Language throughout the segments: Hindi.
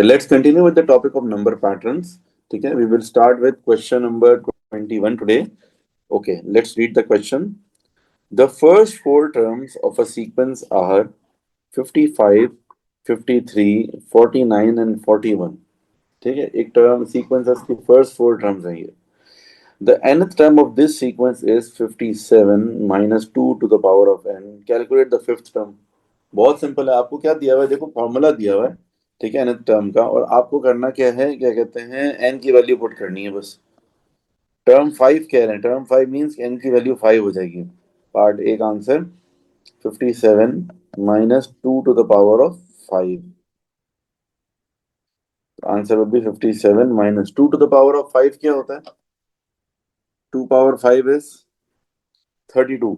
Let's continue with the topic of number patterns. Okay, we will start with question number 21 today. Okay, let's read the question. The first four terms of a sequence are 55, 53, 49 and 41. ठीक है, एक term sequence की first four terms हैं ये. The nth term of this sequence is 57 minus 2 to the power of n. Calculate the fifth term. बहुत सिंपल है. आपको क्या दिया हुआ है? देखो फॉर्मूला दिया हुआ है, ठीक है, nth टर्म का, और आपको करना क्या है, क्या कहते हैं, n की वैल्यू पुट करनी है बस. टर्म 5 कह रहे हैं, टर्म 5 मींस n की वैल्यू 5 हो जाएगी. पार्ट ए का answer 57 minus 2 to the power of 5. Answer will be 57 minus 2 to the power of 5. क्या होता है? 2 पावर 5 इज 32.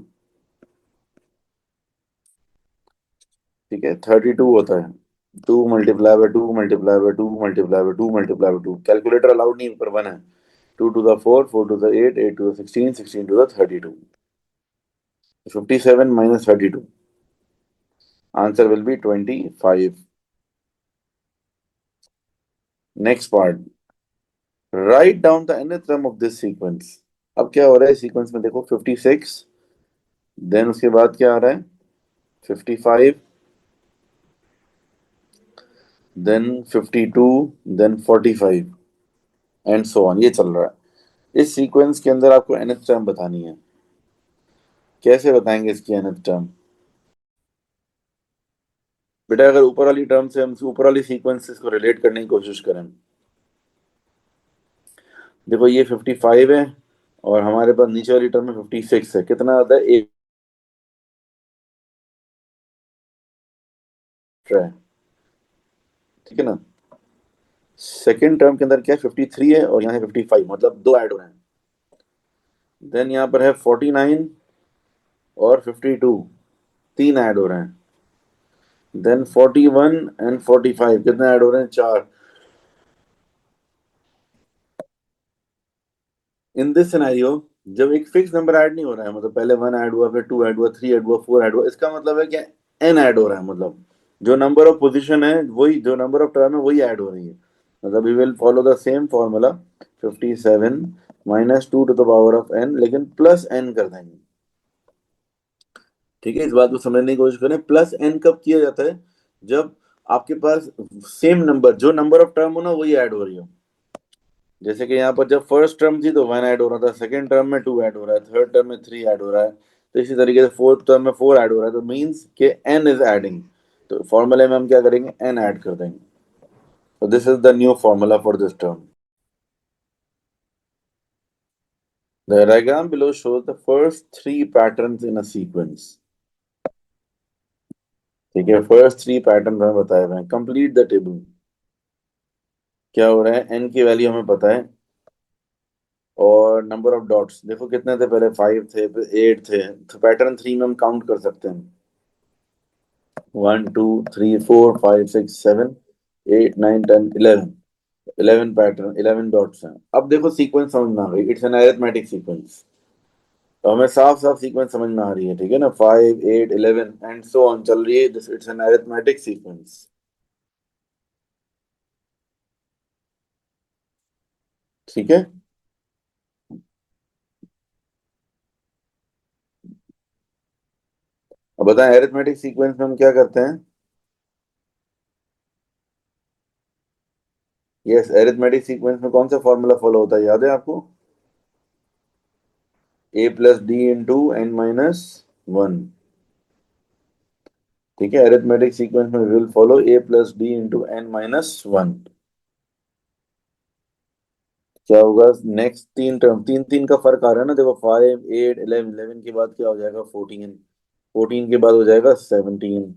ठीक है, 32 होता है. 2 multiply by 2 multiply by 2 multiply by 2 multiply by 2. Calculator allowed नहीं, ऊपर 1 है. 2 to the 4, 4 to the 8, 8 to the 16, 16 to the 32. 57 minus 32. Answer will be 25. Next part. Write down the nth term of this sequence. अब क्या हो रहा है सीक्वेंस में? देखो 56, देन उसके बाद क्या आ रहा है? 55, then 52, then 45 and so on. ये चल रहा है. इस सीक्वेंस के अंदर आपको nth टर्म बतानी है. कैसे बताएंगे इसकी nth टर्म? बेटा अगर ऊपर वाली टर्म से हम ऊपर वाली सीक्वेंसेस को रिलेट करने की कोशिश करें, देखो ये 55 है और हमारे पास नीचे वाली टर्म में 56 है. कितना आता है? 8 है. ठीक है ना. सेकेंड टर्म के अंदर क्या है? 53 है और यहाँ है 55, मतलब दो ऐड हो रहे हैं. देन यहाँ पर है 49 और 52, तीन ऐड हो रहे हैं. देन 41 एंड 45, कितने ऐड हो रहे हैं? चार. इन दिस सिनेरियो जब एक फिक्स नंबर ऐड नहीं हो रहा है, मतलब पहले 1 ऐड हुआ, फिर 2 ऐड हुआ, 3 ऐड हुआ, 4 ऐड हुआ, इसका मतलब है कि n ऐड हो रहा है. मतलब जो नंबर ऑफ पोजीशन है वही, जो नंबर ऑफ टर्म है वही ऐड हो रही है. मतलब we will follow the same formula. 57 minus 2 to the power of n, लेकिन प्लस n कर देंगे. ठीक है, इस बात को समझने की कोशिश करें. प्लस n कब किया जाता है? जब आपके पास सेम नंबर, जो नंबर ऑफ टर्म हो ना, वही ऐड हो रही हो. जैसे कि यहाँ पर जब फर्स्ट टर्म थी तो 1 ऐड हो रहा था, सेकंड टर्म में 2 ऐड हो रहा है, थर्ड टर्म में 3 ऐड हो रहा है, तो इसी तरीके से फोर्थ टर्म में 4 ऐड हो रहा है. तो मींस के n इज एडिंग. तो फॉर्मूले में हम क्या करेंगे? n ऐड कर देंगे. तो this is the new formula for this term. The diagram below shows the first three patterns in a sequence. ठीक है, फर्स्ट थ्री पैटर्न हमें बताए हुए हैं. Complete the table. क्या हो रहा है? n की वैल्यू हमें पता है और नंबर ऑफ डॉट्स देखो कितने थे. पहले 5 थे, फिर 8 थे. तो पैटर्न 3 में हम काउंट कर सकते हैं. 1 2 3 4 5 6 7 8 9 10 11. 11 पैटर्न, 11 डॉट्स हैं. अब देखो सीक्वेंस समझ में आ गई. It's an arithmetic sequence. तो हमें साफ साफ सीक्वेंस समझ में आ रही है. ठीक है ना. 5 8 11 एंड सो ऑन चल रही है. This it's an arithmetic sequence. ठीक है. अब बताएं अरिथमेटिक सीक्वेंस में हम क्या करते हैं? यस, अरिथमेटिक सीक्वेंस में कौन सा फॉर्मूला फॉलो होता है, याद है आपको? a plus D into N minus 1. ठीक है, अरिथमेटिक सीक्वेंस में will follow a plus D into N minus 1. क्या होगा? नेक्स्ट तीन टर्म, तीन तीन का फर्क आ रहा है ना. देखो 5 8 11, 11 के बाद क्या हो जाएगा? 14. 14 के बाद हो जाएगा 17.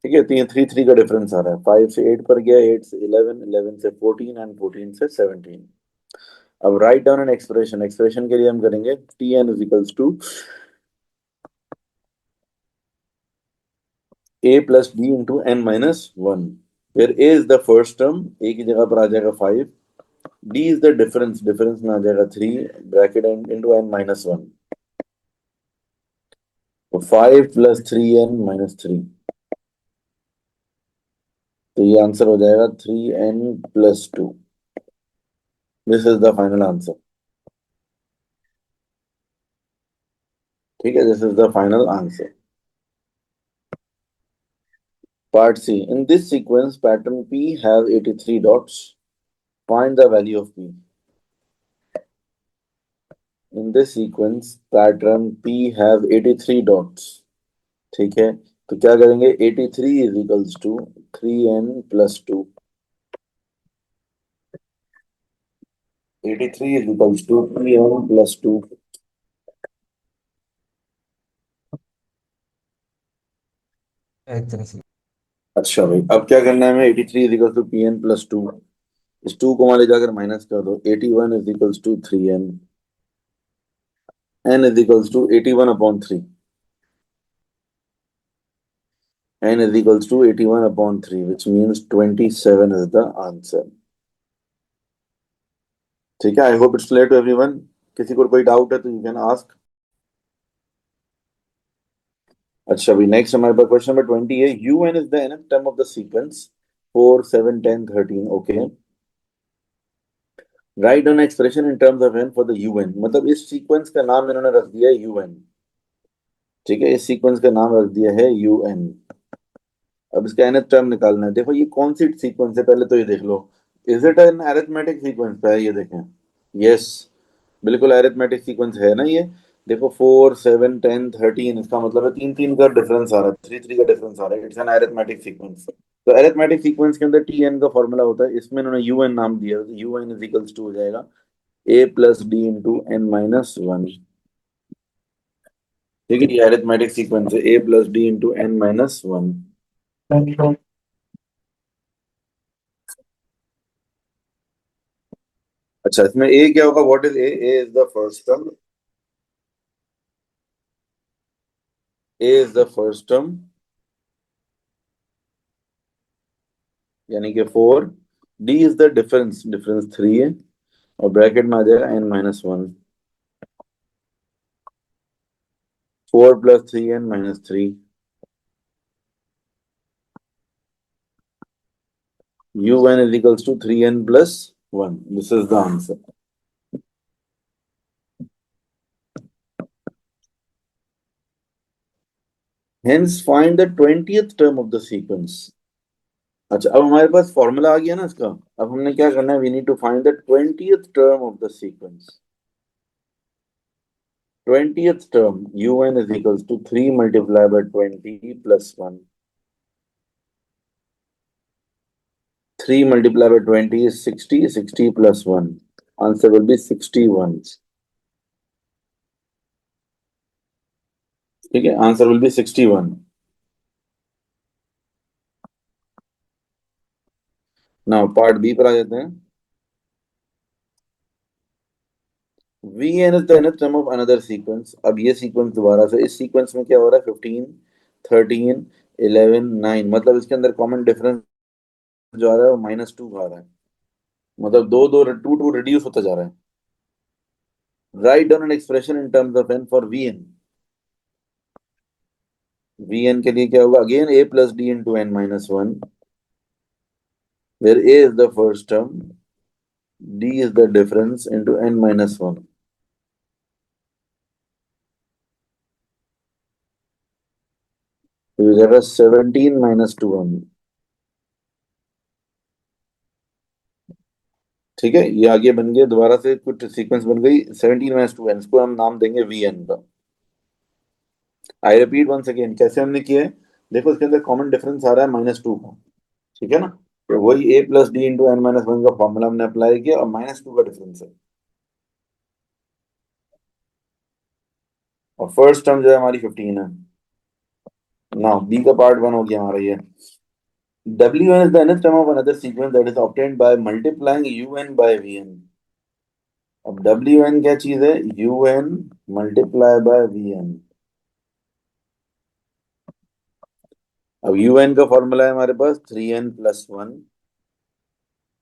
ठीक है, तीन थ्री थ्री का डिफरेंस आ रहा है. 5 से 8 पर गया, 8 से 11, 11 से 14 एंड 14 से 17. अब write down an expression. Expression के लिए हम करेंगे T N is equals to a plus D into N minus 1. फिर a is the first term, a की जगह पर आ जाएगा 5. d is the difference, difference में आ जाएगा 3 ब्रैकेट इंटू n माइनस 1. तो 5 प्लस 3n माइनस 3. तो ये आंसर हो जाएगा 3n+2। This is the final answer. ठीक है, this is the final answer. Part C. In this sequence, pattern P have 83 dots. Find the value of P. In this sequence, pattern P have 83 dots. ठीक है, तो क्या करेंगे? 83 is equals to 3n+2. 83 is equals to 3n+2. एक तरह से। अच्छा भाई, अब क्या करना है हमें? 83 is equals to pn+2। इस 2 को वहां ले जाकर माइनस कर दो। 81 is equals to 3n। n is equals to 81/3। n is equals to 81/3, which means 27 is the answer. ठीक है, I hope it's clear to everyone. किसी को कोई डाउट है तो यू कैन आस्क। अच्छा अभी नेक्स्ट हमारे पास क्वेश्चन नंबर 20 है। U N is the nth term of the sequence 4 7 10 13। Okay, write an expression in terms of N for the U N. मतलब इस सीक्वेंस का नाम इन्होंने रख दिया है यू एन। ठीक है, इस सीक्वेंस का नाम रख दिया है यू एन। अब इसका nth टर्म निकालना है। देखो ये कौन सी सीक्वेंस है, पहले तो ये देख लो। Is it an arithmetic sequence पे है? ये देखें, यस, बिल्कुल अरिथमेटिक सीक्वेंस है ना ये। देखो 4 7 10 13, इसका मतलब है तीन तीन का डिफरेंस आ रहा है, 3 3 का डिफरेंस आ रहा है। It's an arithmetic sequence. तो अरिथमेटिक सीक्वेंस के अंदर टी एन का फॉर्मूला होता है, इसमें इन्होंने यू एन नाम दिया है। U N is equals to हो जाएगा a+d × n−1। ठीक है, ये अरिथमेटिक सीक्वेंस है, a+d × n−1। अच्छा, इसमें ए क्या होगा? What is a? A is the first term. A is the first term, यानी कि 4। D is the difference, difference 3 है। और ब्रैकेट में आ जाएगा n−1। 4 + 3n−3। un is equals to 3n+1। This is the answer. Hence find the 20th term of the sequence. अच्छा, अब हमारे पास फॉर्मूला आ गया ना इसका। अब हमने क्या करना है? We need to find the 20th term of the sequence. 20th term, un is equals to 3 multiplied by 20 plus 1. 3 multiplied by 20 is 60, 60 plus 1. Answer will be 61. ठीक है, answer will be 61। Now part B पर आ जाते हैं। Vn is the nth term of another sequence। अब ये सीक्वेंस दोबारा से, इस सीक्वेंस में क्या हो रहा है? 15 13 11 9। मतलब इसके अंदर कॉमन डिफरेंस जो आ रहा है वो -2 आ रहा है। मतलब दो दो टू टू रिड्यूस होता जा रहा है। Write down an expression in terms of n for Vn। Vn के लिए क्या होगा? Again a+d × n−1, where a is the first term, d is the difference into n−1। तो ये जाएगा 17 - 2 only। ठीक है, ये आगे बन गया, दोबारा से कुछ सीक्वेंस बन गई। 17 - 2 n, इसको हम नाम देंगे Vn का। आई रिपीट वंस अगेन, कैसे हमने किया है? देखो इसके अंदर कॉमन डिफरेंस आ रहा है -2 का। ठीक है ना? तो वही a+d × n−1 का फॉर्मूला हमने अप्लाई किया, और -2 का डिफरेंस है। और फर्स्ट टर्म जो है हमारी 15 है। ना बी का पार्ट 1 हो गया हमारा ये। Wn is the nth term of another sequence that is obtained by multiplying un by Vn। अब Wn क्या चीज है? un multiply by Vn। अब un का फॉर्मूला है हमारे पास 3n+1,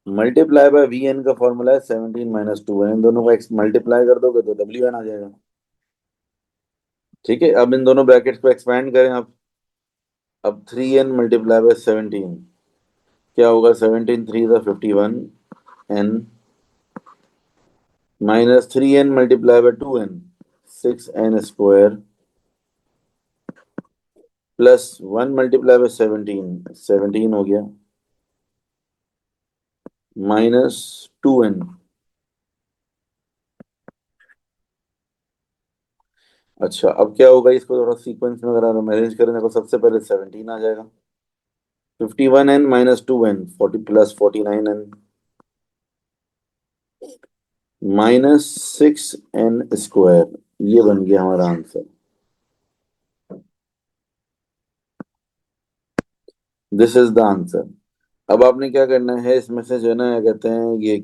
मल्टीप्लाई बाय Vn का फॉर्मूला है 17 - 2। इन दोनों को मल्टीप्लाई कर दोगे तो Wn आ जाएगा। ठीक है, अब इन दोनों ब्रैकेट्स को एक्सपेंड करें। अब 3n मल्टीप्लाई बाय 17। क्या होगा? 17 3 the 51 n minus 3n multiply by 2n 6n square plus 1 multiply by 17 हो गया माइनस 2n। अच्छा, अब क्या होगा? इसको थोड़ा सीक्वेंस में अगर हम अरेंज करें तो सबसे पहले 17 आ जाएगा, 51n minus 2n 40 plus 49n minus 6n square. ये बन गया हमारा answer. This is the answer. अब आपने क्या करना है, इसमें से जो है ना, क्या कहते हैं, ये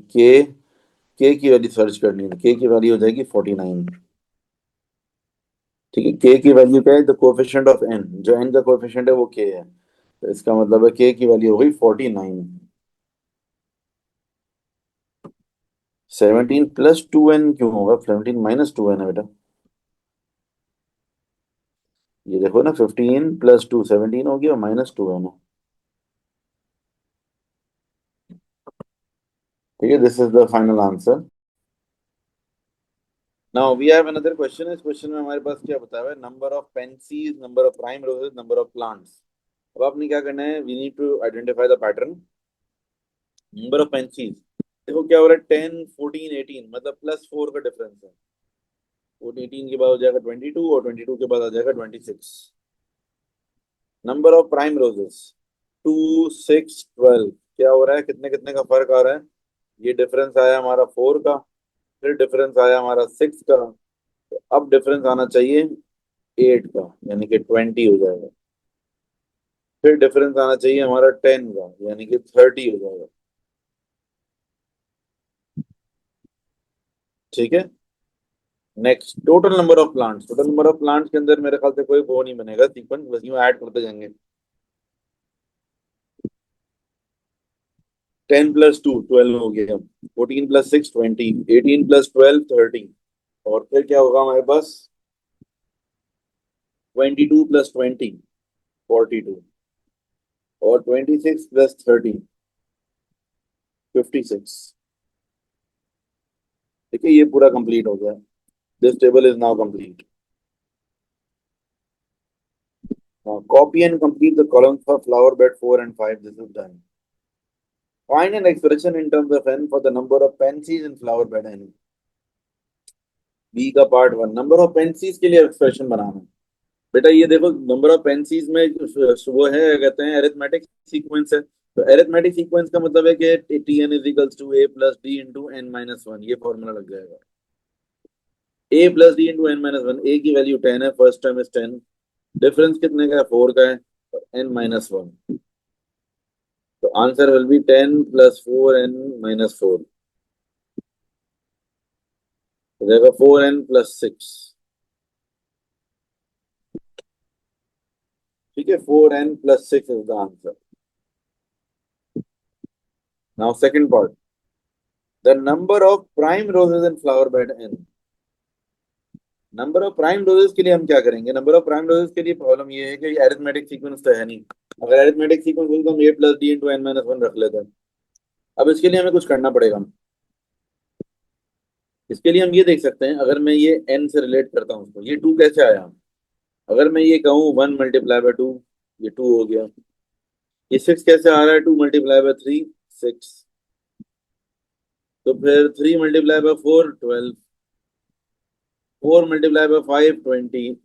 के की वैल्यू सर्च करनी है। के की वैल्यू हो जाएगी 49। ठीक है, के की वैल्यू क्या है? द कोएफिशिएंट ऑफ एन, जो एन का कोएफिशिएंट है वो के है, तो इसका मतलब है के की वैल्यू हो गई 49। 17 प्लस 2n क्यों होगा? 17 माइनस 2n है बेटा। ये देखो ना, 15 प्लस 2 17 हो गया, माइनस 2n है। ठीक है, this is the final answer. Now we have another question. इस क्वेश्चन में हमारे पास क्या बताया हुआ है? Number of pansies, number of primroses, number of plants. अब आपने क्या करना है? We need to identify the pattern. Number of pansies, देखो क्या हो रहा है, 10 14 18, मतलब प्लस 4 का डिफरेंस है। 18 के बाद हो जाएगा 22 और 22 के बाद आ जाएगा 26। नंबर ऑफ प्राइम रोजेस 2 6 12, क्या हो रहा है? कितने कितने का फर्क आ रहा है? ये डिफरेंस आया हमारा 4 का, फिर डिफरेंस आया हमारा 6 का, तो अब डिफरेंस आना चाहिए 8 का, यानी कि 20 हो जाएगा। फिर डिफरेंस आना चाहिए हमारा 10 का, यानी कि 30 हो जाएगा। ठीक है, next, total number of plants. Total number of plants के अंदर मेरे ख्याल से कोई वो नहीं बनेगा सीक्वेंस, बस यूं ऐड करते जाएंगे। 10 प्लस 2 12 हो गया, 14 प्लस 6 20, 18 प्लस 12 30, और फिर क्या होगा हमारे पास? 22 प्लस 20 42, और 26 प्लस 30 56। ठीक है, ये पूरा कंप्लीट हो गया। This table is now complete. Copy and complete the columns for flower bed 4 and 5. This is done. Find an expression in terms of n for the number of pansies in flower bed n. बी का पार्ट 1, नंबर ऑफ पेंसीज के लिए एक्सप्रेशन बनाना है। बेटा ये देखो, नंबर ऑफ पेंसीज में वो है, कहते हैं अरिथमेटिक सीक्वेंस है। तो अरिथमेटिक सीक्वेंस का मतलब है कि T N is equals to A plus D into N minus one, ये फॉर्मूला लग जाएगा। A plus D into N minus one, A की वैल्यू 10 है, फर्स्ट टर्म इज 10, डिफरेंस कितने का है? 4 का है, एन माइनस वन, तो answer will be 10 plus 4 N minus 4, हो जाएगा 4 एन प्लस 6। ठीक है, 4 N plus 6 is the answer. Now second part, the number of primroses in flower bed N. Number of primroses के लिए हम क्या करेंगे? नंबर ऑफ प्राइम रोजेस के लिए प्रॉब्लम ये है कि अरिथमेटिक सीक्वेंस तो है नहीं। अगर अरिथमेटिक सीक्वेंस होता तो हम A plus D into N minus one रख लेते हैं। अब इसके लिए हमें कुछ करना पड़ेगा। इसके लिए हम ये देख सकते हैं, अगर मैं ये एन से रिलेट करता हूँ उसको, ये टू कैसे आया? अगर मैं ये कहूँ 1 मल्टीप्लाई बाय 2, ये 2 हो गया। ये 6 कैसे आ रहा है? 2 मल्टीप्लाई बाय 3 6, तो फिर 3 मल्टीप्लाई बाय 4 12, 4 मल्टीप्लाई बाय 5 20।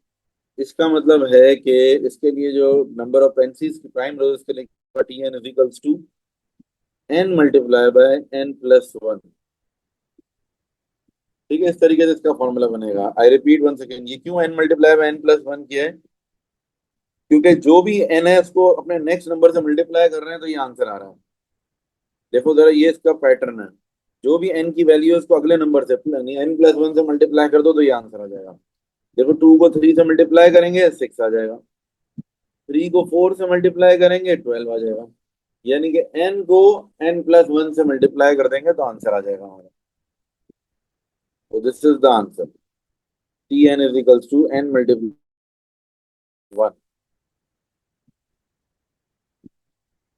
इसका मतलब है कि इसके लिए जो नंबर ऑफ पेंसिल्स की प्राइम रोज के लिए T N equals to N multiply by N plus one. ठीक है, इस तरीके से इसका फॉर्मूला बनेगा। आई रिपीट वन सेकेंड, ये क्यों N multiply by N plus one किया है? क्योंकि जो भी एन है उसको अपने नेक्स्ट नंबर से मल्टीप्लाई कर रहे हैं, तो ये आंसर आ रहा है। देखो जरा, ये इसका पैटर्न है। जो भी एन की वैल्यू है उसको अगले नंबर से एन प्लस वन से मल्टीप्लाई कर दो, तो ये आंसर आ जाएगा। देखो, 2 को 3 से मल्टीप्लाई करेंगे 6 आ जाएगा, 3 को 4 से मल्टीप्लाई करेंगे 12 आ जाएगा, यानी कि एन को एन प्लस वन से मल्टीप्लाई कर देंगे तो आंसर आ जाएगा हमारा। तो this is the answer, T N is equals to N multiply one.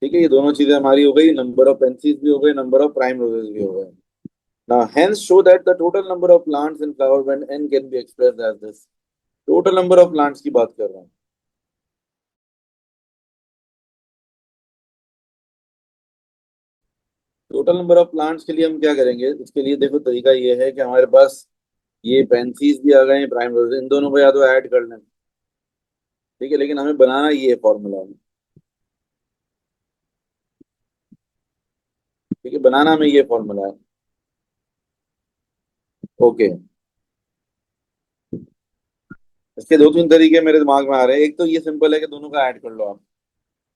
ठीक है, ये दोनों चीजें हमारी हो गई, नंबर ऑफ पेंसिल्स भी हो गए, नंबर ऑफ प्राइम रोजेस भी हो गए। Now hence show that the total number of plants in flower bed N can be expressed as this. Total number of plants की बात कर रहे हैं। टोटल नंबर ऑफ प्लांट्स के लिए हम क्या करेंगे, इसके लिए देखो तरीका ये है कि हमारे पास ये पेंसिल्स भी आ गए हैं, प्राइम रोजेस, इन दोनों को या तो ऐड कर लें। ठीक है, लेकिन हमें बनाना ये फॉर्मूला है। ठीक है, बनाना में ये फॉर्मूला है। ओके, इसके दो तीन तरीके मेरे दिमाग में आ रहे हैं। एक तो ये सिंपल है कि दोनों का ऐड कर लो आप।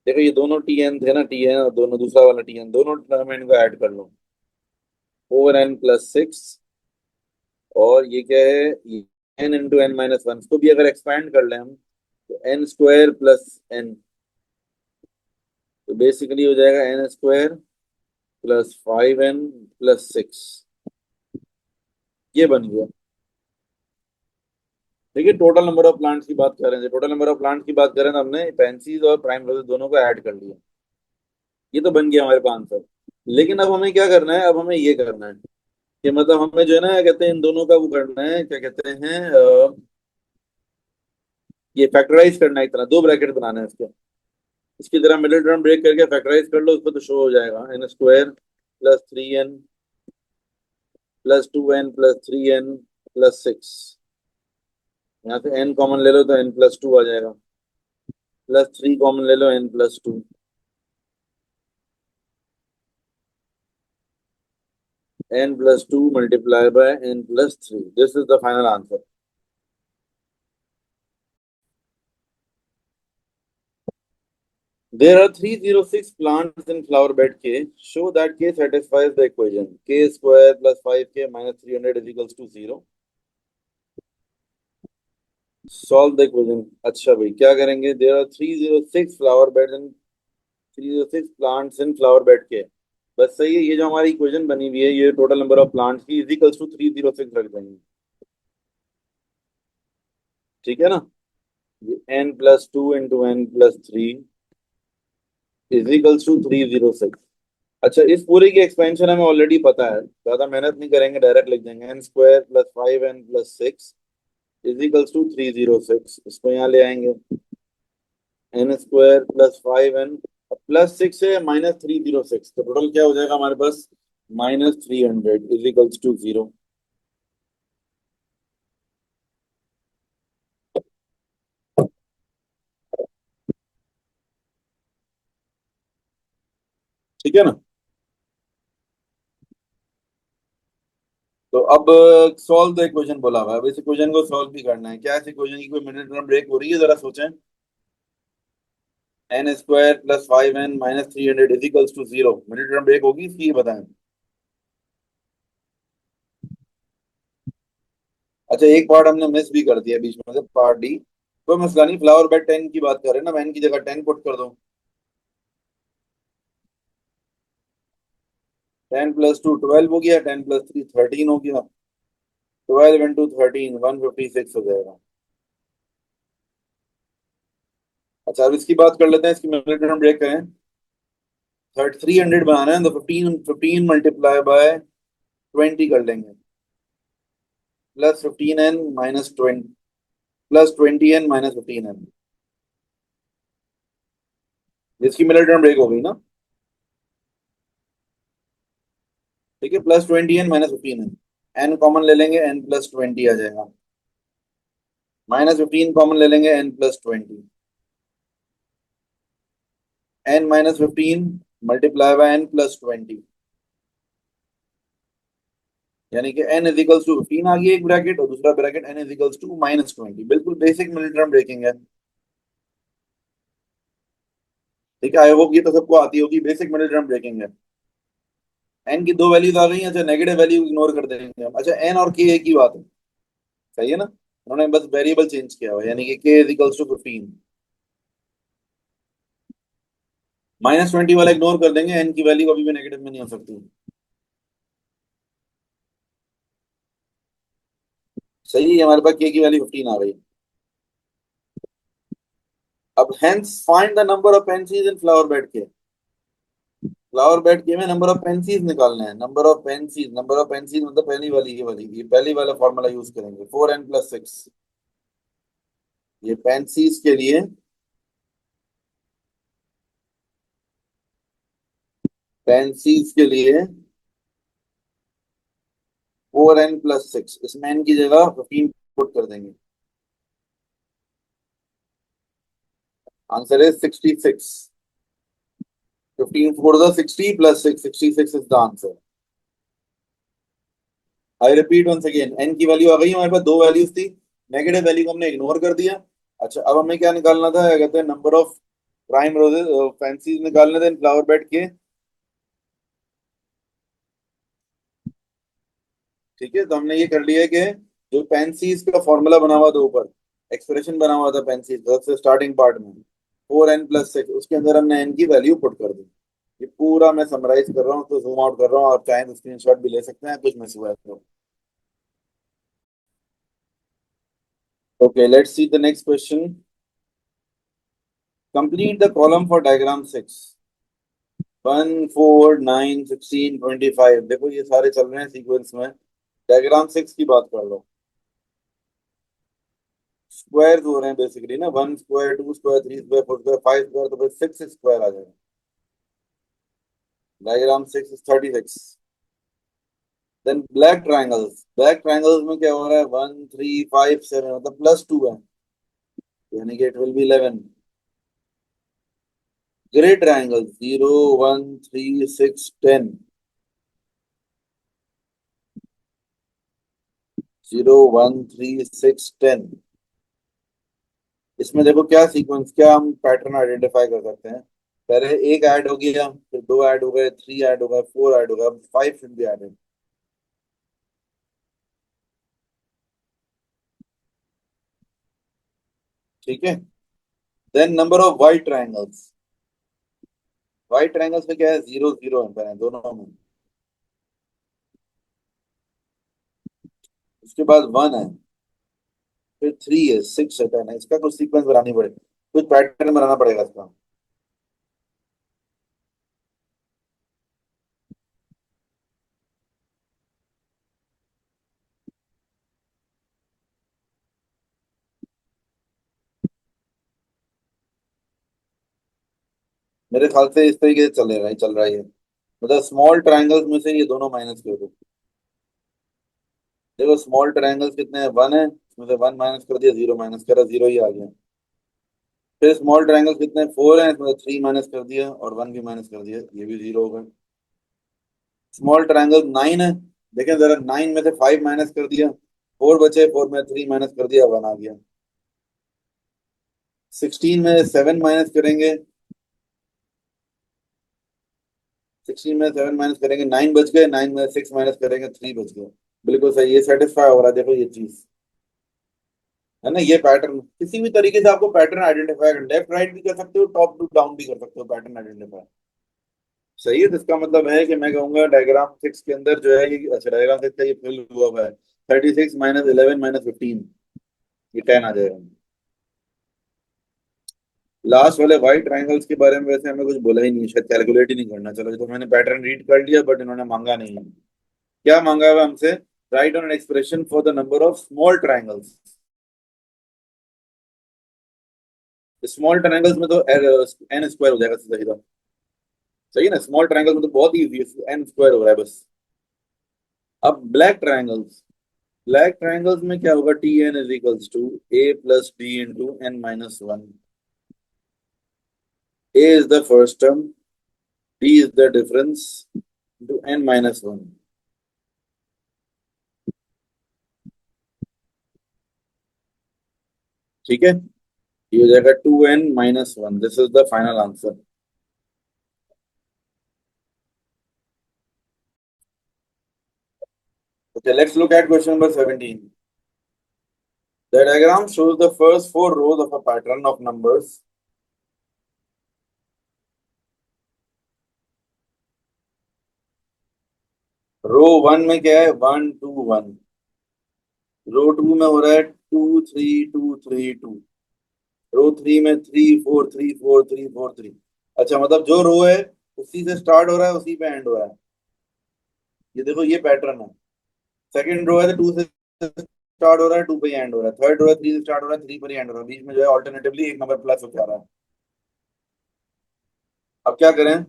देखो ये दोनों टी एन थे ना, टी एन और दोनों दूसरा वाला टी एन, दोनों टर्म इनको ऐड कर लो। 4n+6, और ये क्या है, ये n × n−1, इसको भी अगर एक्सपैंड कर लें हम तो n² + n। तो बेसिकली हो जाएगा n² + 5n+6। ये बन गया। देखिए टोटल नंबर ऑफ प्लांट्स की बात कर रहे थे, टोटल नंबर ऑफ प्लांट्स की बात करें तो हमने पेंसिस और प्राइम रोजेस दोनों को ऐड कर लिया। ये तो बन गया हमारे पास आंसर। लेकिन अब हमें क्या करना है, अब हमें ये करना है कि मतलब हमें जो है ना, क्या कहते हैं, इन दोनों का वो करना है, क्या कहते हैं, ये फैक्टराइज करना है। एक तरह दो ब्रैकेट बनाना है इसके। इसकी तरह मिडिल टर्म ब्रेक करके फैक्टराइज कर लो, उसको तो शो हो जाएगा n² + 3n + 2n + 3n + 6। यहाँ से n कॉमन ले लो तो n+2 आ जाएगा, +3 कॉमन ले लो n+2, n+2 × n+3। This is the final answer. There are 306 plants in flower bed K. Show that K satisfies the equation k² + 5k - 300 is equals to 0. Solve the equation। अच्छा भाई, क्या करेंगे? There are 306 flower beds and 306 plants in flower bed K। बस सही है, ये जो हमारी इक्वेशन बनी हुई है, ये टोटल नंबर ऑफ प्लांट्स की इज इक्वल्स टू 306 रख देंगे। ठीक है ना? ये n+2 × n+3 is equals to 306। अच्छा, इस पूरे की एक्सपेंशन हमें ऑलरेडी पता है, ज्यादा मेहनत नहीं करेंगे, डायरेक्ट लिख देंगे n² + 5n+6 is equals to 306। इसको यहाँ ले आएंगे, n² + 5n +6 है -306, तो टोटल क्या हो जाएगा हमारे पास, -300 इज इक्वल्स टू 0। ठीक है ना? तो अब सॉल्व द इक्वेशन बोला हुआ है। अब इस इक्वेशन को सॉल्व भी करना है। क्या इस इक्वेशन की कोई मिडिल टर्म ब्रेक हो रही है? जरा सोचें। n² + 5n - 300 is equals to 0, middle term break होगी इसकी? ये बताएं। अच्छा, एक पार्ट हमने मिस भी कर दिया बीच में से, पार्ट डी। कोई मसला नहीं, फ्लावर बेड 10 की बात कर रहे हैं ना, मैं की जगह 10 पुट कर दो। 10+2 12 हो गया, 10+3 13 हो गया, 12 × 13 156 हो जाएगा। अच्छा, अब इसकी बात कर लेते हैं, इसकी मिडिल टर्म ब्रेक करें। 300 बनाना है तो 15 15 × 20 कर लेंगे, +15n - 20 +20n - 15n। इसकी मिडिल टर्म ब्रेक हो गई ना? ठीक है, +20n - 15n, एन कॉमन ले लेंगे, n+20 आ जाएगा, -15 कॉमन ले लेंगे, n+20, n - 15 × n+20, यानी कि n इज इक्वल्स टू 15 आ गई एक ब्रैकेट, और दूसरा bracket n is equals to -20। बिल्कुल बेसिक मिडिल टर्म ब्रेकिंग है। ठीक है, आई होप ये तो सबको आती होगी, बेसिक मिडिल टर्म ब्रेकिंग है। n की दो वैल्यूज आ गई हैं। अच्छा, नेगेटिव वैल्यू इग्नोर कर देंगे हम। अच्छा, n और k एक ही बात है, सही है ना? उन्होंने बस वेरिएबल चेंज किया हुआ है, यानी कि k इज इक्वल्स टू 15। -20 वाला इग्नोर कर देंगे, n की वैल्यू कभी भी नेगेटिव में नहीं हो सकती। सही है, हमारे पास k की वैल्यू 15 आ गई। अब hence find the number of pansies in flower bed के। फ्लावर बेड के में नंबर ऑफ पेंसीज निकालने हैं। नंबर ऑफ पेंसीज मतलब पहली वाली, ये पहली वाला फॉर्मूला यूज करेंगे, 4n+6। ये पेंसीज के लिए, पेंसीज के लिए 4n+6, इसमें n की जगह 15 पुट कर देंगे। Answer is 66। 15 4 the 60 plus 6, 66 is the answer. I repeat once again, N की वैल्यू आ गई, हमारे पास दो वैल्यूज थी, नेगेटिव वैल्यू को हमने इग्नोर कर दिया। अच्छा, अब हमें क्या निकालना था, क्या कहते हैं, number of prime roses fancies निकालने थे फ्लावर बेड के। ठीक है, तो हमने ये कर लिया कि जो पेंसीज का फॉर्मूला बना हुआ था ऊपर, एक्सप्रेशन बना हुआ था पेंसीज सबसे स्टार्टिंग पार्ट में, 4n+6, उसके अंदर हमने एन की वैल्यू पुट कर दी। ये पूरा मैं समराइज कर रहा हूँ, तो जूम आउट कर रहा हूँ, आप चाहें तो स्क्रीनशॉट भी ले सकते हैं, कुछ मिस हुआ है तो। Okay, let's see the next question. Complete the column for diagram 6। 1 4 9 16 25, देखो ये सारे चल रहे हैं सीक्वेंस में। डायग्राम 6 की बात कर लो। स्क्वायर हो रहे हैं बेसिकली ना, 1 square, 2 square, 3 square, 4 square, 5 square, तो फिर 6 स्क्वायर आ जाएगा। Diagram 6 is 36। Then black triangles में क्या हो रहा है, 1 3 5 7, मतलब +2 है, यानी कि it will be 11। Grey triangle 0 1 3 6 10, 0 1 3 6 10। इसमें देखो क्या सीक्वेंस, क्या हम पैटर्न आइडेंटिफाई कर सकते हैं। पहले एक ऐड हो गया, फिर दो ऐड हो गए, थ्री ऐड हो गए, फोर ऐड हो गए, 5 शुड बी एडेड। ठीक है। Then number of white triangles में क्या है, 0 0 है दोनों में। उसके बाद 1 है, फिर 3 है, 6 है, 10 है। इसका कुछ सीक्वेंस बनानी पड़ेगा, कुछ पैटर्न बनाना पड़ेगा इसका। मेरे ख्याल से इस तरीके से चल रहा है ये, मतलब स्मॉल ट्रायंगल्स में से ये दोनों माइनस कर दो। देखो स्मॉल ट्रायंगल्स कितने हैं, 1 है, उसमें से 1 माइनस कर दिया, 0 माइनस करा, 0 ही आ गया। फिर स्मॉल ट्रायंगल्स कितने हैं, 4 है, इसमें से 3 माइनस कर दिया और 1 भी माइनस कर दिया, ये भी 0 हो गया। स्मॉल ट्रायंगल 9 है, देखें जरा, 9 में से 5 माइनस कर दिया, 4 बचे, 4 में 3 माइनस कर दिया, 1 आ गया। 16 में 7 माइनस करेंगे, 16 में 7 माइनस करेंगे, 9 बच गए, 9 में 6 माइनस करेंगे, 3 बच गए। बिल्कुल सही, ये सेटिस्फाई हो रहा है, देखो ये चीज है ना, ये पैटर्न किसी भी तरीके से आपको पैटर्न आइडेंटिफाई कर, लेफ्ट राइट भी कर सकते हो, टॉप टू डाउन भी कर सकते हो पैटर्न आइडेंटिफाई। सही है, तो इसका मतलब है कि मैं कहूंगा डायग्राम 6 के अंदर जो है ये, अच्छा डायग्राम 6 का ये फिल हुआ है। 36 - 11 - 15, ये 10 आ जाएगा। लास्ट वाले व्हाइट ट्रायंगल्स के बारे में वैसे हमें कुछ बोला ही नहीं, शायद कैलकुलेट ही नहीं करना। चलो, ये तो मैंने पैटर्न रीड कर लिया, बट इन्होंने मांगा नहीं है। क्या मांगा हुआ हमसे, right on an expression for the number of small triangles. Small triangles में तो एन स्क्वायर हो जाएगा सीधा सीधा। सही है ना, स्मॉल ट्रायंगल्स में तो बहुत ईजी है, एन स्क्वायर हो रहा है बस। अब ब्लैक ट्रायंगल्स में क्या होगा, T N is equals to a + b × n - 1। a is the first term, b is the difference into n - 1। ठीक है, ये हो जाएगा 2n - 1। This is the final answer. Okay, let's look at question number 17. The diagram shows the first four rows of a pattern of numbers. रो 1 में क्या है, 1 2 1। रो 2 में हो रहा है 2 3 2 3 2। रो 3 में 3 4 3 4 3 4 3। अच्छा, मतलब जो रो है उसी से स्टार्ट हो रहा है, उसी पे एंड हो रहा है। ये देखो, ये पैटर्न है। सेकंड रो है तो टू से स्टार्ट हो रहा है, टू पे एंड हो रहा है। थर्ड रो है, थ्री से स्टार्ट हो रहा है, थ्री पर एंड हो रहा है। बीच में जो है ऑल्टरनेटिवली एक नंबर प्लस होकर आ रहा है। अब क्या करें?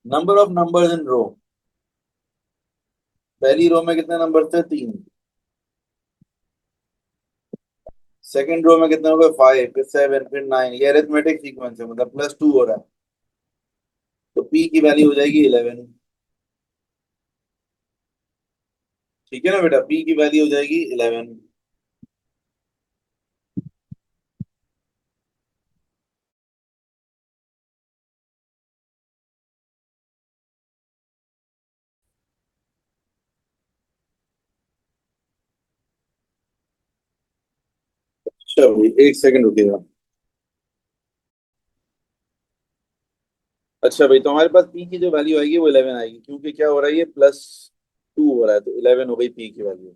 नंबर ऑफ नंबर्स इन रो। पहली रो में कितने नंबर थे? तीन। सेकंड रो में कितने हो गए? फाइव, फिर सेवन, फिर नाइन। ये अरिथमेटिक सीक्वेंस है, मतलब प्लस टू हो रहा है। तो पी की वैल्यू हो जाएगी 11। ठीक है ना बेटा? पी की वैल्यू हो जाएगी 11। अच्छा भाई, एक सेकंड रुकिएगा। अच्छा भाई, तो हमारे पास पी की जो वैल्यू आएगी वो 11 आएगी, क्योंकि क्या हो रहा है, ये प्लस टू हो रहा है, तो 11 हो गई पी की वैल्यू।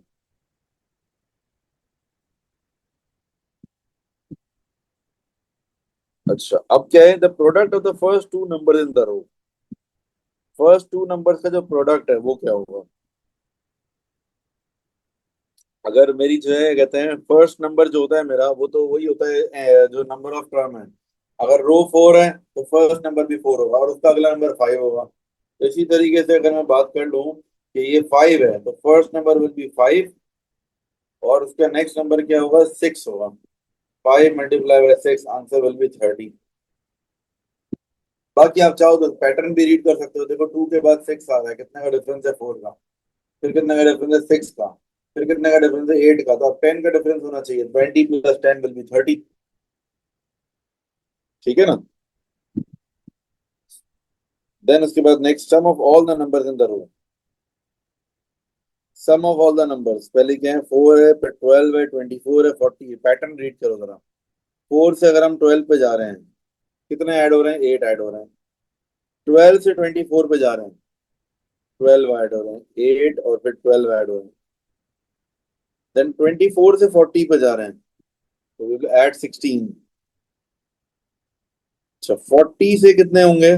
अच्छा, अब क्या है? The product of the first two number in the row. First two numbers का जो प्रोडक्ट है वो क्या होगा? अगर मेरी जो है कहते हैं फर्स्ट नंबर जो होता है मेरा, वो तो वही होता है जो नंबर ऑफ टर्म है। अगर रो फोर है तो फर्स्ट नंबर भी फोर होगा और उसका अगला नंबर फाइव होगा। तो इसी तरीके से अगर मैं बात कर लूं कि ये फाइव है, तो first number will be five और उसका नेक्स्ट नंबर क्या होगा? सिक्स होगा। Five multiply by six, answer will B 30। बाकी आप चाहो तो पैटर्न भी रीड कर सकते हो। देखो, टू के बाद सिक्स आ रहा है, कितने का डिफरेंस है? फोर का। फिर कितने का डिफरेंस है? सिक्स का। फिर कितने का डिफरेंस है? एट का। तो अब 10 का डिफरेंस होना चाहिए। 20 प्लस 10 विल बी 30। ठीक है ना? देन उसके बाद next, sum of all the numbers in the row. Sum of all the numbers पहले क्या है? फोर है, फिर 12 है, 24 है, 40 है। पैटर्न रीड करो जरा। फोर से अगर हम 12 पे जा रहे हैं, कितने ऐड हो रहे हैं? एट ऐड हो रहे हैं। 12 से 24 पे जा रहे हैं, 12 ऐड हो रहे हैं। एट और फिर 12 ऐड हो रहे हैं। देन 24 से 40 पे जा रहे हैं, तो वी विल ऐड 16। अच्छा, 40 से कितने होंगे?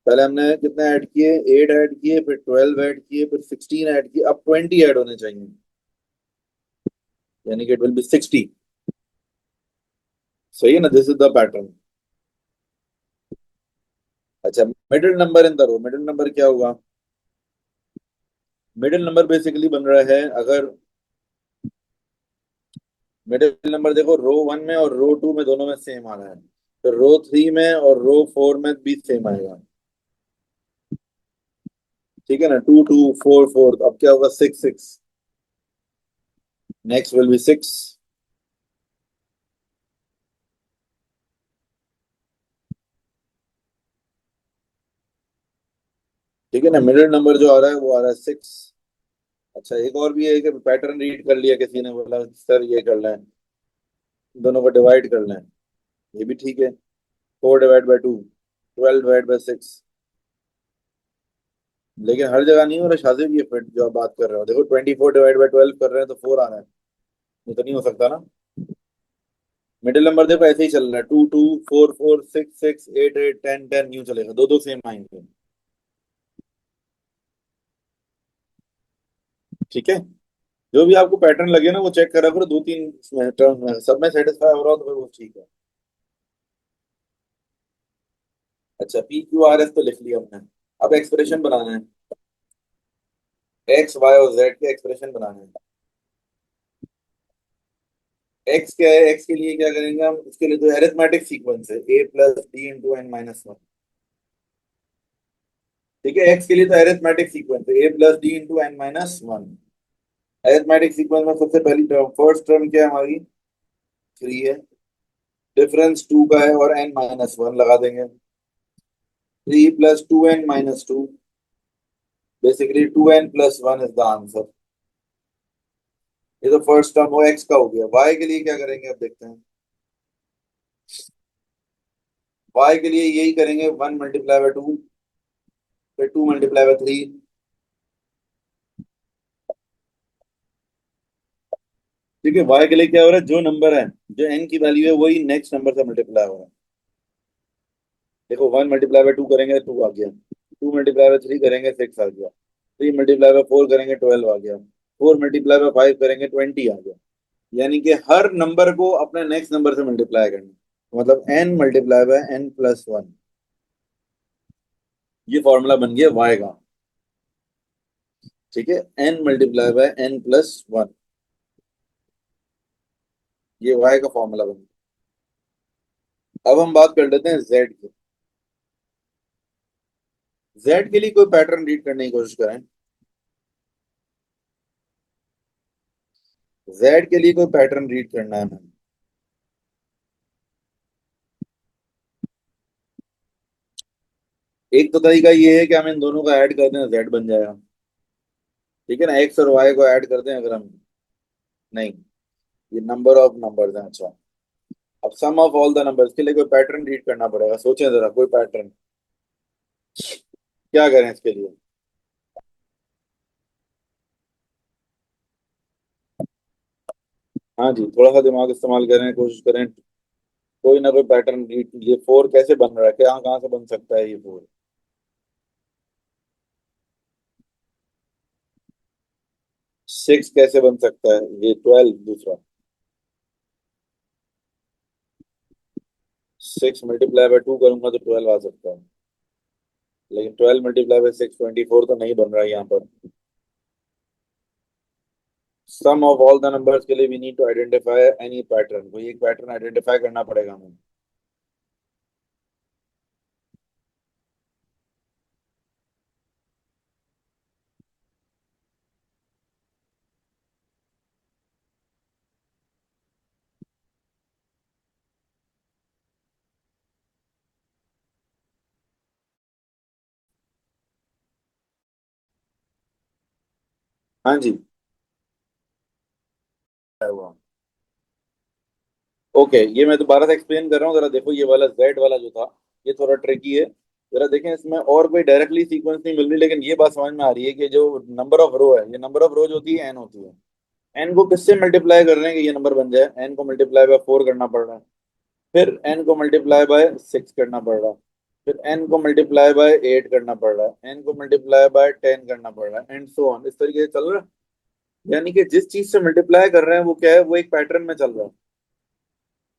पहले हमने कितने ऐड किए? एट ऐड किए, फिर 12 ऐड किए, फिर 16 ऐड किए। अब 20 ऐड होने चाहिए, यानी कि इट विल बी 60। सही है ना? This is the pattern. अच्छा, middle number in the row. Middle number क्या होगा? मिडिल नंबर बेसिकली बन रहा है, अगर मिडिल नंबर देखो, रो वन में और रो टू में दोनों में सेम आ रहा है, तो रो थ्री में और रो फोर में भी सेम आएगा। ठीक है ना? टू टू, फोर फोर, अब क्या होगा? Six six. Next will be six. ठीक है ना? मिडिल नंबर जो आ रहा है वो आ रहा है सिक्स। अच्छा, एक और भी है कि पैटर्न रीड कर लिया किसी ने, बोला सर ये कर लें, दोनों को डिवाइड कर लें। ये भी ठीक है। Four divide by two, 12 divide by six. लेकिन हर जगह नहीं हो रहा शादी, ये फिर जो आप बात कर रहे हो, देखो 24 डिवाइड बाई 12 कर रहे हैं तो फोर आ रहा है। ये तो नहीं हो सकता ना। मिडिल नंबर देखो ऐसे ही चल रहा है, two two, four four, six six, eight eight, ten ten, यूं चलेगा, दो दो सेम आएंगे। ठीक है? जो भी आपको पैटर्न लगे ना वो चेक करा करो, दो तीन टर्म में सब में सेटिस्फाई हो रहा हो तो फिर वो ठीक है। अच्छा, पी क्यू आर एस तो लिख लिया हमने। अब एक्सप्रेशन बनाना है। एक्स वाई और जेड के एक्सप्रेशन बनाने हैं। एक्स क्या है? एक्स के लिए क्या करेंगे हम? इसके लिए तो अरिथमेटिक सीक्वेंस है, A plus D into N minus one. ठीक है? एक्स के लिए तो अरिथमेटिक सीक्वेंस है, A plus D into N minus one. Arithmetic sequence में सबसे पहली टर्म, फर्स्ट टर्म क्या है हमारी? थ्री है। डिफरेंस टू का है और एन माइनस वन लगा देंगे। Three plus two N minus two, basically two N plus one is the answer. ये तो फर्स्ट टर्म वो एक्स का हो गया। वाई के लिए क्या करेंगे? अब देखते हैं। वाई के लिए यही करेंगे, वन मल्टीप्लाई बाय टू, फिर टू मल्टीप्लाई बाय थ्री। ठीक है, y के लिए क्या हो रहा है, जो नंबर है, जो n की वैल्यू है वही नेक्स्ट नंबर से मल्टीप्लाई हो रहा है। देखो 1 × 2 करेंगे 2 आ गया, 2 × 3 करेंगे 6 आ गया, 3 × 4 करेंगे 12 आ गया, 4 × 5 करेंगे 20 आ गया। यानी कि हर नंबर को अपने नेक्स्ट नंबर से मल्टीप्लाई करना, मतलब n × n+1। ये फॉर्मूला बन गया y का। ठीक है, n × n+1, ये y का फॉर्मूला बन गया। अब हम बात कर लेते हैं z की। z के लिए कोई पैटर्न रीड करने की कोशिश करें। z के लिए कोई पैटर्न रीड करना है हमें। एक तो तरीका ये है कि हम इन दोनों को ऐड कर दें, z बन जाएगा। ठीक है ना, x और y को ऐड कर दें अगर हम। नहीं, ये नंबर ऑफ नंबर्स हैं। अच्छा, अब सम ऑफ ऑल द नंबर्स के लिए कोई पैटर्न रीड करना पड़ेगा। सोचें जरा कोई पैटर्न, क्या करें इसके लिए। हाँ जी, थोड़ा सा दिमाग इस्तेमाल करें, कोशिश करें। कोई ना कोई पैटर्न रीड। ये 4 कैसे बन रहा है, क्या कहाँ से बन सकता है ये 4। 6 कैसे बन सकता है, ये 12 दूसरा। 6 × 2 करूंगा तो 12 आ सकता है, लेकिन 12 × 6 24 तो नहीं बन रहा है यहाँ पर। Sum of all the numbers के लिए we need to identify any pattern, कोई एक पैटर्न आइडेंटिफाई करना पड़ेगा हमें। हाँ जी। हुआ। ओके, ये मैं दोबारा से एक्सप्लेन कर रहा हूँ, जरा देखो। ये वाला जेड वाला जो था, ये थोड़ा ट्रिकी है। जरा देखें, इसमें और कोई डायरेक्टली सीक्वेंस नहीं मिल रही, लेकिन ये बात समझ में आ रही है कि जो नंबर ऑफ रो है, ये नंबर ऑफ रोज होती है, एन होती है। एन को किससे मल्टीप्लाई कर रहे हैं कि ये नंबर बन जाए, एन को मल्टीप्लाई बाय 4 करना पड़ रहा है, फिर एन को मल्टीप्लाई बाय 6 करना पड़ रहा है, फिर एन को मल्टीप्लाई बाय 8 करना पड़ रहा है, एन को मल्टीप्लाई बाय 10 करना पड़ रहा है, एंड सो ऑन, इस तरीके से चल रहा है। यानी कि जिस चीज से मल्टीप्लाई कर रहे हैं वो क्या है, वो एक पैटर्न में चल रहा है।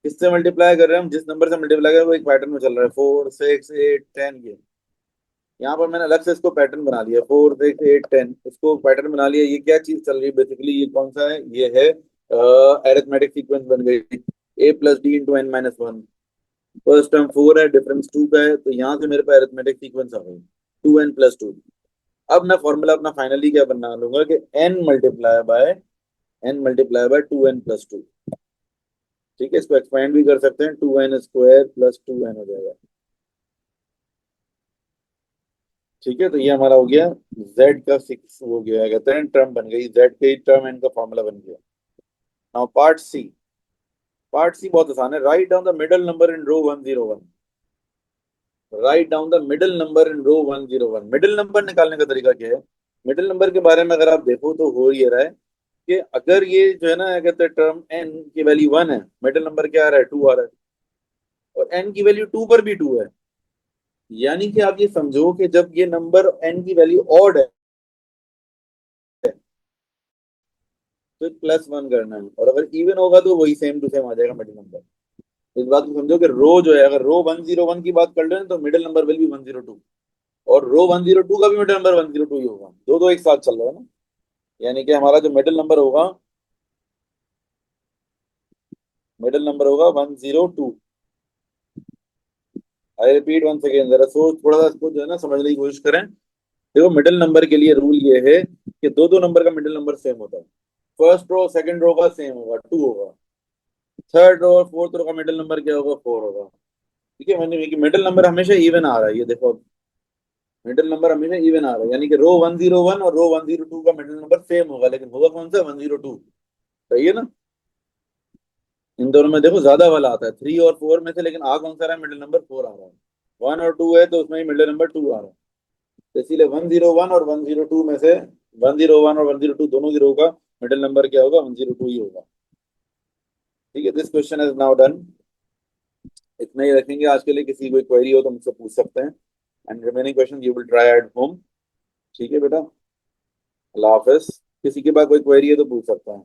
किससे मल्टीप्लाई कर रहे हैं हम, जिस नंबर से मल्टीप्लाई कर रहे हैं वो एक पैटर्न में चल रहा है, 4 6 8 10 के। यहाँ पर मैंने अलग से इसको पैटर्न बना लिया, 4 6 8 10, इसको पैटर्न बना लिया। ये क्या चीज चल रही है बेसिकली, ये कौन सा है, ये है अरिथमेटिक सीक्वेंस बन गई। a + d × n−1। First term 4 है, डिफरेंस 2 का है, तो यहाँ से मेरे पास अरिथमेटिक सीक्वेंस आ गई 2n + 2। अब मैं फॉर्मूला अपना फाइनली क्या बना लूंगा कि n × 2n + 2। ठीक है, इसको एक्सपेंड भी कर सकते हैं, 2n² + 2n हो जाएगा। ठीक है, तो ये हमारा हो गया z का 6 हो गया, कहते हैं टर्म बन गई, z के टर्म n का फॉर्मूला बन गया। Now part C. Part C बहुत आसान है। Write down the middle number in row 101। Write down the middle number in row 101। Middle number निकालने का तरीका क्या है। मिडल नंबर के बारे में अगर आप देखो तो हो ये रहा है कि अगर ये जो है ना, क्या कहते हैं, टर्म n की वैल्यू 1 है, मिडल नंबर क्या आ रहा है, 2 आ रहा है, और n की वैल्यू 2 पर भी 2 है। यानी कि आप ये समझो कि जब ये नंबर n की वैल्यू ऑड है तो +1 करना है, और अगर इवन होगा तो वही सेम टू सेम आ जाएगा मिडिल नंबर। इस बात को समझो कि रो जो है, अगर रो 101 की बात कर रहे हैं तो मिडिल नंबर विल बी 102, और रो 102 का भी मिडिल नंबर 102 ही होगा। दो दो एक साथ चल रहा है ना। यानी कि हमारा जो मिडिल नंबर होगा, मिडिल नंबर होगा 102। आई रिपीट वन सेकेंड, जरा सोच, थोड़ा सा इसको जो है ना समझने की कोशिश करें। देखो, मिडिल नंबर के लिए रूल ये है कि दो दो नंबर का मिडिल नंबर सेम होता है। फर्स्ट रो सेकंड रो का सेम होगा, 2 होगा। थर्ड रो और फोर्थ रो का मिडिल नंबर क्या होगा, 4 होगा। ठीक है, मैंने मिडिल नंबर हमेशा इवन आ रहा है, ये देखो। मिडिल नंबर हमेशा इवन आ रहा है, यानी कि रो 101 और रो 102 का मिडिल नंबर सेम होगा, लेकिन होगा कौन सा, 102। सही है ना। इन दोनों में देखो ज्यादा वाला आता है 3 और 4 में से, लेकिन आ कौन सा रहा है, मिडिल नंबर 4 आ रहा है। 1 और 2 है तो उसमें ही मिडिल नंबर 2 आ रहा है। तो इसीलिए 101 और 102 में से 101 और 102 दोनों की रो का मिडिल नंबर क्या होगा, 102 ही होगा। ठीक है, this question is now done. इतना ही रखेंगे आज के लिए, किसी कोई क्वेरी हो तो मुझसे पूछ सकते हैं, and remaining question you will try at home. ठीक है बेटा, अल्लाह हाफिज। किसी के पास कोई क्वेरी है तो पूछ सकता है।